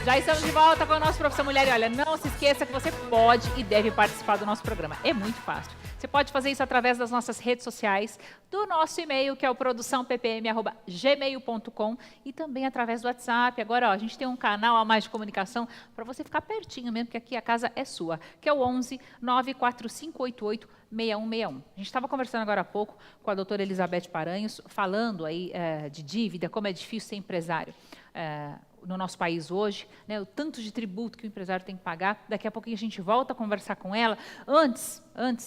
Já estamos de volta com o nosso Profissão Mulher. E olha, não se esqueça que você pode e deve participar do nosso programa. É muito fácil. Você pode fazer isso através das nossas redes sociais, do nosso e-mail, que é o produçãoppm@gmail.com, e também através do WhatsApp. Agora, ó, a gente tem um canal a mais de comunicação para você ficar pertinho mesmo, porque aqui a casa é sua, que é o 11 94588 6161. A gente estava conversando agora há pouco com a doutora Elizabeth Paranhos, falando aí de dívida, como é difícil ser empresário no nosso país hoje, né, o tanto de tributo que o empresário tem que pagar. Daqui a pouquinho a gente volta a conversar com ela. Antes,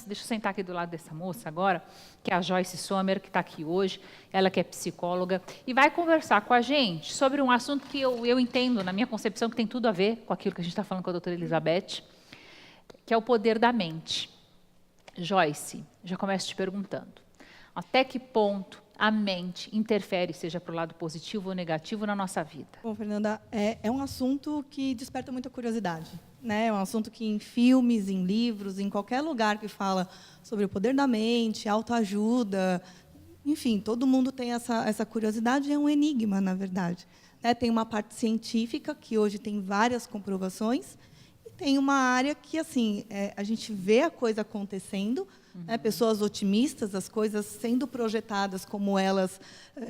deixa eu sentar aqui do lado dessa moça agora, que é a Joyce Sommer, que está aqui hoje, ela que é psicóloga, e vai conversar com a gente sobre um assunto que eu entendo, na minha concepção, que tem tudo a ver com aquilo que a gente está falando com a doutora Elizabeth, que é o poder da mente. Joyce, já começo te perguntando, até que ponto a mente interfere, seja para o lado positivo ou negativo, na nossa vida? Bom, Fernanda, é um assunto que desperta muita curiosidade, né? É um assunto que em filmes, em livros, em qualquer lugar que fala sobre o poder da mente, autoajuda, enfim, todo mundo tem essa curiosidade, é um enigma, na verdade. Né? Tem uma parte científica, que hoje tem várias comprovações, e tem uma área que, assim, a gente vê a coisa acontecendo, né, pessoas otimistas, as coisas sendo projetadas como elas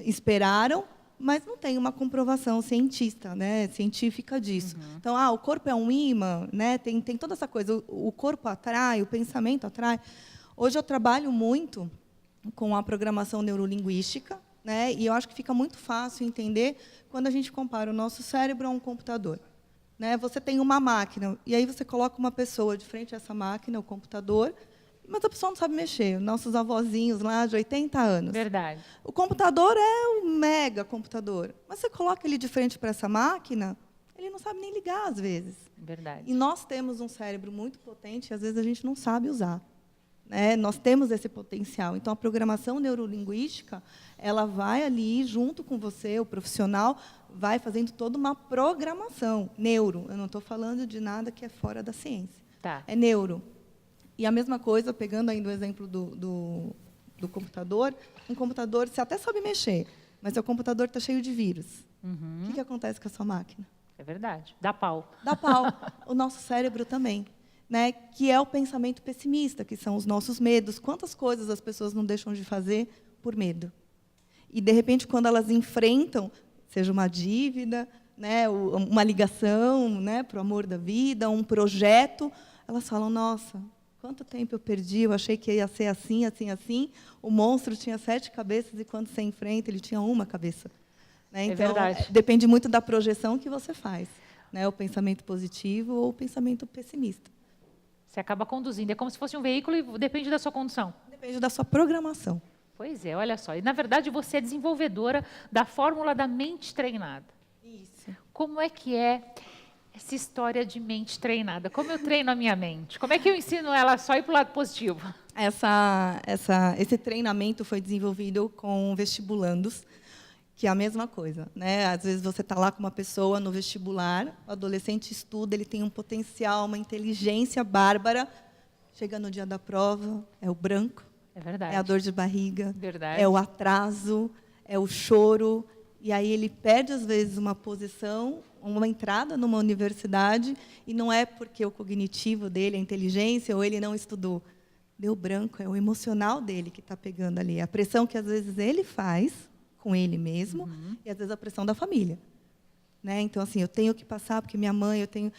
esperaram, mas não tem uma comprovação científica disso. Então, o corpo é um imã, né, tem toda essa coisa, o corpo atrai, o pensamento atrai. Hoje eu trabalho muito com a programação neurolinguística, né, e eu acho que fica muito fácil entender quando a gente compara o nosso cérebro a um computador. Né, você tem uma máquina, e aí você coloca uma pessoa de frente a essa máquina, o computador, mas a pessoa não sabe mexer. Nossos avózinhos lá de 80 anos. Verdade. O computador é um mega computador. Mas você coloca ele de frente para essa máquina, ele não sabe nem ligar, às vezes. Verdade. E nós temos um cérebro muito potente e, às vezes, a gente não sabe usar. Né? Nós temos esse potencial. Então, a programação neurolinguística, ela vai ali, junto com você, o profissional, vai fazendo toda uma programação. Neuro. Eu não estou falando de nada que é fora da ciência. Tá. É neuro. E a mesma coisa, pegando ainda o exemplo do computador, um computador, você até sabe mexer, mas seu computador está cheio de vírus. O que acontece com a sua máquina? É verdade. Dá pau. Dá pau. O nosso cérebro também. Né? Que é o pensamento pessimista, que são os nossos medos. Quantas coisas as pessoas não deixam de fazer por medo? E, de repente, quando elas enfrentam, seja uma dívida, né, uma ligação, né, para o amor da vida, um projeto, elas falam, nossa, quanto tempo eu perdi, eu achei que ia ser assim, assim, assim. O monstro tinha 7 cabeças e, quando você enfrenta, ele tinha uma cabeça. Né? Então, verdade. Depende muito da projeção que você faz. Né? O pensamento positivo ou o pensamento pessimista. Você acaba conduzindo. É como se fosse um veículo e depende da sua condução. Depende da sua programação. Pois é, olha só. E, na verdade, você é desenvolvedora da fórmula da mente treinada. Isso. Como é que é essa história de mente treinada? Como eu treino a minha mente? Como é que eu ensino ela só ir para o lado positivo? Esse treinamento foi desenvolvido com vestibulandos, que é a mesma coisa. Né? Às vezes você está lá com uma pessoa no vestibular, o adolescente estuda, ele tem um potencial, uma inteligência bárbara, chega no dia da prova, é o branco, é verdade. É a dor de barriga, verdade. É o atraso, é o choro, e aí ele perde, às vezes, uma posição, uma entrada numa universidade, e não é porque o cognitivo dele, a inteligência, ou ele não estudou. Deu branco, é o emocional dele que está pegando ali. A pressão que, às vezes, ele faz com ele mesmo, e, às vezes, a pressão da família. Né? Então, assim, eu tenho que passar, porque minha mãe, eu tenho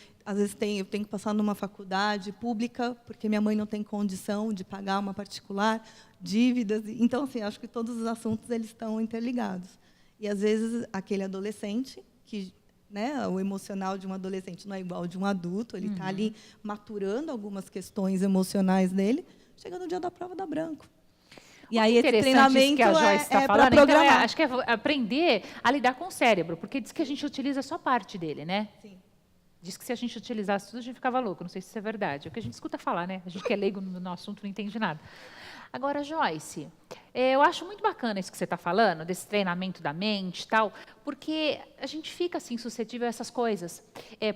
que passar numa faculdade pública, porque minha mãe não tem condição de pagar uma particular, dívidas. Então, assim, acho que todos os assuntos eles estão interligados. E, às vezes, aquele adolescente, que, né, o emocional de um adolescente não é igual ao de um adulto, ele está ali maturando algumas questões emocionais dele, chega no dia da prova, dá branco. E aí, esse treinamento que a Joyce está falando, então, acho que é aprender a lidar com o cérebro, porque diz que a gente utiliza só parte dele, né? Sim. Diz que se a gente utilizasse tudo, a gente ficava louco. Não sei se isso é verdade. É o que a gente escuta falar, né? A gente que é leigo no assunto não entende nada. Agora, Joyce, eu acho muito bacana isso que você está falando, desse treinamento da mente e tal, porque a gente fica assim suscetível a essas coisas.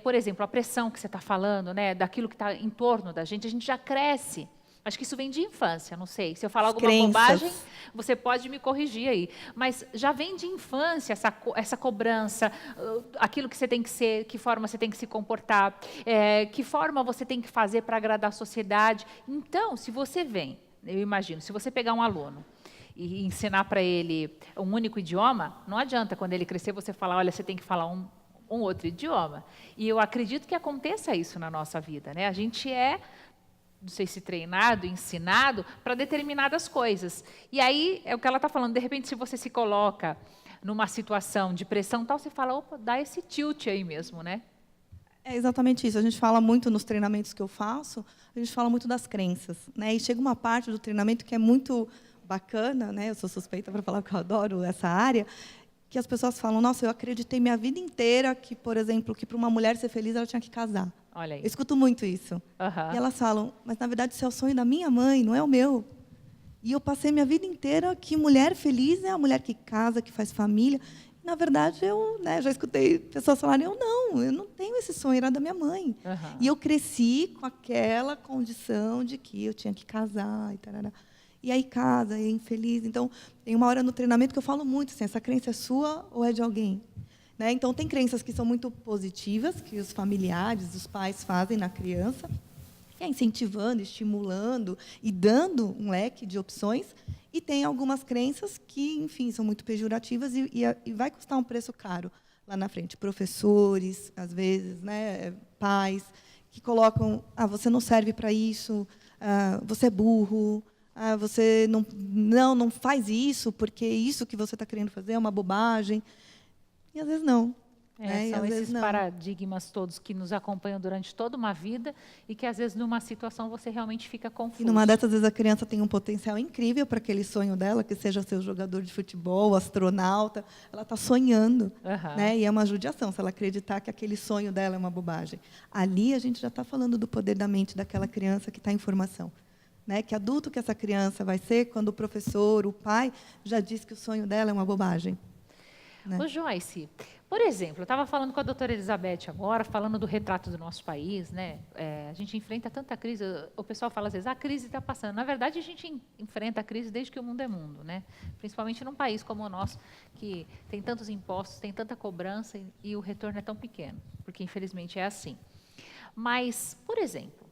Por exemplo, a pressão que você está falando, né, daquilo que está em torno da gente, a gente já cresce Acho que isso vem de infância, não sei. Se eu falar alguma Crenças. bobagem, você pode me corrigir aí. Mas já vem de infância essa cobrança, aquilo que você tem que ser, que forma você tem que se comportar, que forma você tem que fazer para agradar a sociedade. Então, se você vem, eu imagino, se você pegar um aluno e ensinar para ele um único idioma, não adianta quando ele crescer você falar, olha, você tem que falar um outro idioma. E eu acredito que aconteça isso na nossa vida, né? A gente não sei se treinado, ensinado para determinadas coisas. E aí, é o que ela está falando, de repente, se você se coloca numa situação de pressão tal, você fala, opa, dá esse tilt aí mesmo, né? É exatamente isso. A gente fala muito nos treinamentos que eu faço, a gente fala muito das crenças, né? E chega uma parte do treinamento que é muito bacana, né? Eu sou suspeita para falar que eu adoro essa área, que as pessoas falam, nossa, eu acreditei minha vida inteira que, por exemplo, que para uma mulher ser feliz ela tinha que casar. Olha aí. Eu escuto muito isso. Uhum. E elas falam, mas na verdade isso é o sonho da minha mãe, não é o meu. E eu passei minha vida inteira que mulher feliz é a mulher que casa, que faz família. Na verdade, eu já escutei pessoas falarem, eu não tenho esse sonho, era da minha mãe. Uhum. E eu cresci com aquela condição de que eu tinha que casar. E aí casa, e é infeliz. Então, tem uma hora no treinamento que eu falo muito, assim, essa crença é sua ou é de alguém? Né? Então, tem crenças que são muito positivas, que os familiares, os pais fazem na criança, que é incentivando, estimulando e dando um leque de opções. E tem algumas crenças que, enfim, são muito pejorativas e vai custar um preço caro lá na frente. Professores, às vezes, né, pais, que colocam, você não serve para isso, você é burro, você não faz isso, porque isso que você está querendo fazer é uma bobagem. E às vezes não. São esses paradigmas todos que nos acompanham durante toda uma vida e que, às vezes, numa situação, você realmente fica confuso. E numa dessas vezes a criança tem um potencial incrível para aquele sonho dela, que seja ser jogador de futebol, astronauta. Ela está sonhando. Uhum. Né? E é uma judiação, se ela acreditar que aquele sonho dela é uma bobagem. Ali a gente já está falando do poder da mente daquela criança que está em formação. Né? Que adulto que essa criança vai ser quando o professor, o pai, já diz que o sonho dela é uma bobagem. Né? Ô, Joyce, por exemplo, eu estava falando com a doutora Elizabeth agora, falando do retrato do nosso país, né? A gente enfrenta tanta crise, o pessoal fala às vezes, a crise está passando. Na verdade, a gente enfrenta a crise desde que o mundo é mundo, né? Principalmente num país como o nosso, que tem tantos impostos, tem tanta cobrança e o retorno é tão pequeno, porque infelizmente é assim. Mas, por exemplo,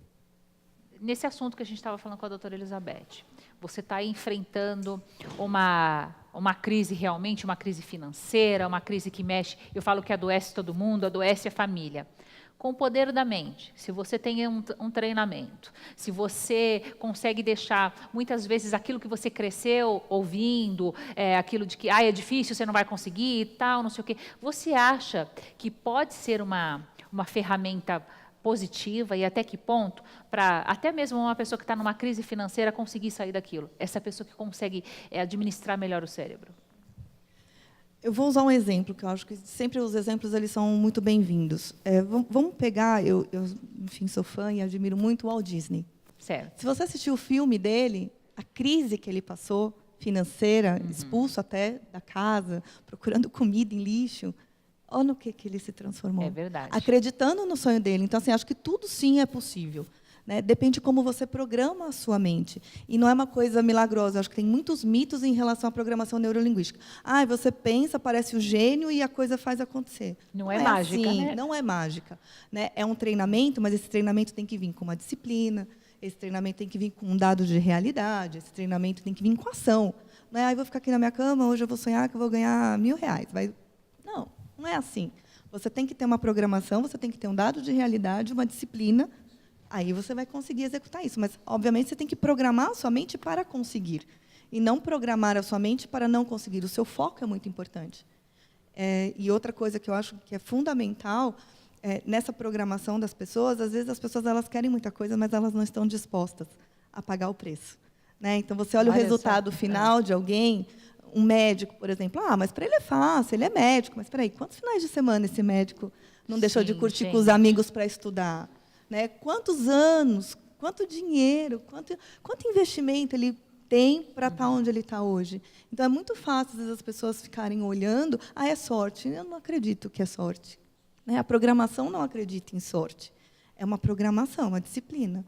nesse assunto que a gente estava falando com a doutora Elizabeth, você está enfrentando uma crise realmente, uma crise financeira, uma crise que mexe, eu falo que adoece todo mundo, adoece a família. Com o poder da mente, se você tem um treinamento, se você consegue deixar, muitas vezes, aquilo que você cresceu ouvindo, aquilo de que é difícil, você não vai conseguir e tal, não sei o quê, você acha que pode ser uma ferramenta positiva e até que ponto para até mesmo uma pessoa que está numa crise financeira conseguir sair daquilo? Essa pessoa que consegue administrar melhor o cérebro. Eu vou usar um exemplo, que eu acho que sempre os exemplos eles são muito bem-vindos. Vamos pegar, eu, enfim, sou fã e admiro muito o Walt Disney. Certo. Se você assistiu o filme dele, a crise que ele passou, financeira, expulso até da casa, procurando comida em lixo, olha no que ele se transformou. É verdade. Acreditando no sonho dele. Então, assim, acho que tudo sim é possível. Né? Depende de como você programa a sua mente. E não é uma coisa milagrosa. Acho que tem muitos mitos em relação à programação neurolinguística. Você pensa, parece o gênio e a coisa faz acontecer. Não é mágica, assim, né? Não é mágica. Né? É um treinamento, mas esse treinamento tem que vir com uma disciplina, esse treinamento tem que vir com um dado de realidade, esse treinamento tem que vir com ação. Não é, vou ficar aqui na minha cama, hoje eu vou sonhar que eu vou ganhar R$1.000. Não é assim. Você tem que ter uma programação, você tem que ter um dado de realidade, uma disciplina, aí você vai conseguir executar isso. Mas, obviamente, você tem que programar a sua mente para conseguir. E não programar a sua mente para não conseguir. O seu foco é muito importante. E outra coisa que eu acho que é fundamental, nessa programação das pessoas, às vezes as pessoas elas querem muita coisa, mas elas não estão dispostas a pagar o preço. Né? Então, você olha o resultado final de alguém. Um médico, por exemplo, mas para ele é fácil, ele é médico, mas espera aí, quantos finais de semana esse médico não deixou de curtir com os amigos para estudar? Né? Quantos anos, quanto dinheiro, quanto investimento ele tem para estar onde ele está hoje? Então, é muito fácil, às vezes, as pessoas ficarem olhando, é sorte. Eu não acredito que é sorte. Né? A programação não acredita em sorte. É uma programação, uma disciplina.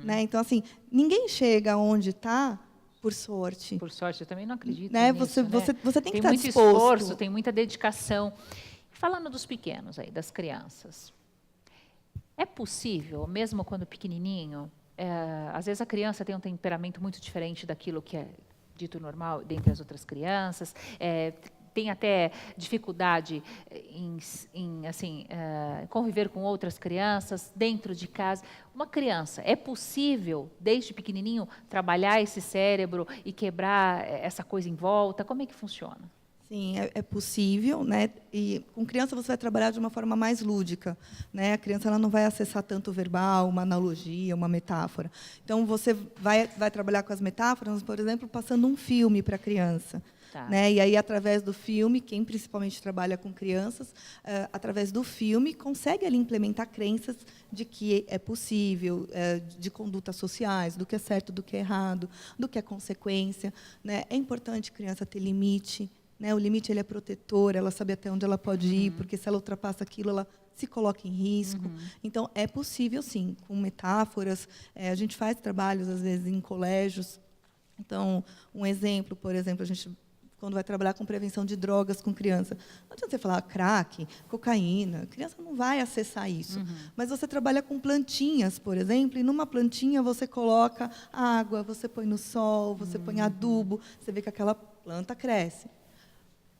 Né? Então, assim, ninguém chega onde está por sorte. Por sorte, eu também não acredito Né? nisso, né? Você tem que estar muito disposto. esforço, tem muita dedicação. Falando dos pequenos aí, das crianças, é possível, mesmo quando pequenininho, às vezes a criança tem um temperamento muito diferente daquilo que é dito normal dentre as outras crianças, tem até dificuldade em assim, conviver com outras crianças dentro de casa. Uma criança, é possível, desde pequenininho, trabalhar esse cérebro e quebrar essa coisa em volta? Como é que funciona? Sim, é possível, né? E com criança você vai trabalhar de uma forma mais lúdica, né? A criança ela não vai acessar tanto o verbal, uma analogia, uma metáfora. Então você vai trabalhar com as metáforas, por exemplo, passando um filme para a criança. Tá. Né? E aí, através do filme, quem principalmente trabalha com crianças, através do filme, consegue ali implementar crenças de que é possível, de condutas sociais, do que é certo, do que é errado, do que é consequência. Né? É importante a criança ter limite. Né? O limite ele é protetor, ela sabe até onde ela pode ir, porque se ela ultrapassa aquilo, ela se coloca em risco. Então, é possível, sim, com metáforas. A gente faz trabalhos, às vezes, em colégios. Então, um exemplo, por exemplo, a gente, quando vai trabalhar com prevenção de drogas com criança, não adianta você falar crack, cocaína, a criança não vai acessar isso. Mas você trabalha com plantinhas, por exemplo, e numa plantinha você coloca água, você põe no sol, você põe adubo, você vê que aquela planta cresce.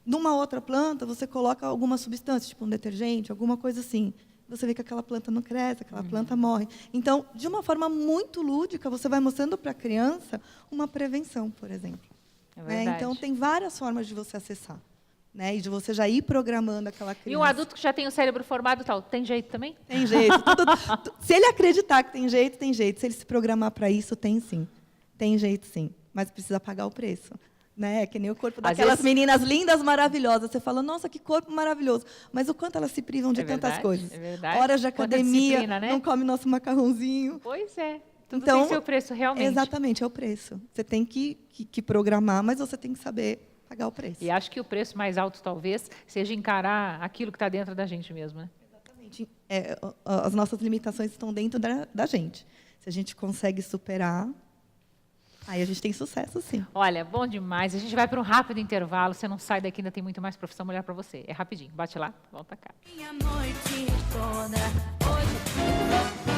Numa outra planta, você coloca alguma substância, tipo um detergente, alguma coisa assim. Você vê que aquela planta não cresce, aquela planta morre. Então, de uma forma muito lúdica, você vai mostrando para a criança uma prevenção, por exemplo. É verdade. Então, tem várias formas de você acessar. Né? E de você já ir programando aquela criança. E um adulto que já tem o cérebro formado, tal, tem jeito também? Tem jeito. Se ele acreditar que tem jeito, tem jeito. Se ele se programar para isso, tem sim. Tem jeito sim. Mas precisa pagar o preço. Né? Que nem o corpo daquelas meninas lindas, maravilhosas. Você fala, nossa, que corpo maravilhoso. Mas o quanto elas se privam de tantas coisas. É verdade. Horas de academia, né? não come nosso macarrãozinho. Pois é. Tudo então, tem seu preço, realmente. Exatamente, é o preço. Você tem que programar, mas você tem que saber pagar o preço. E acho que o preço mais alto, talvez, seja encarar aquilo que está dentro da gente mesmo. Né? Exatamente. As nossas limitações estão dentro da gente. Se a gente consegue superar, aí a gente tem sucesso, sim. Olha, bom demais. A gente vai para um rápido intervalo. Você não sai daqui, ainda tem muito mais Profissão Mulher para você. É rapidinho. Bate lá, volta cá. Minha noite toda hoje.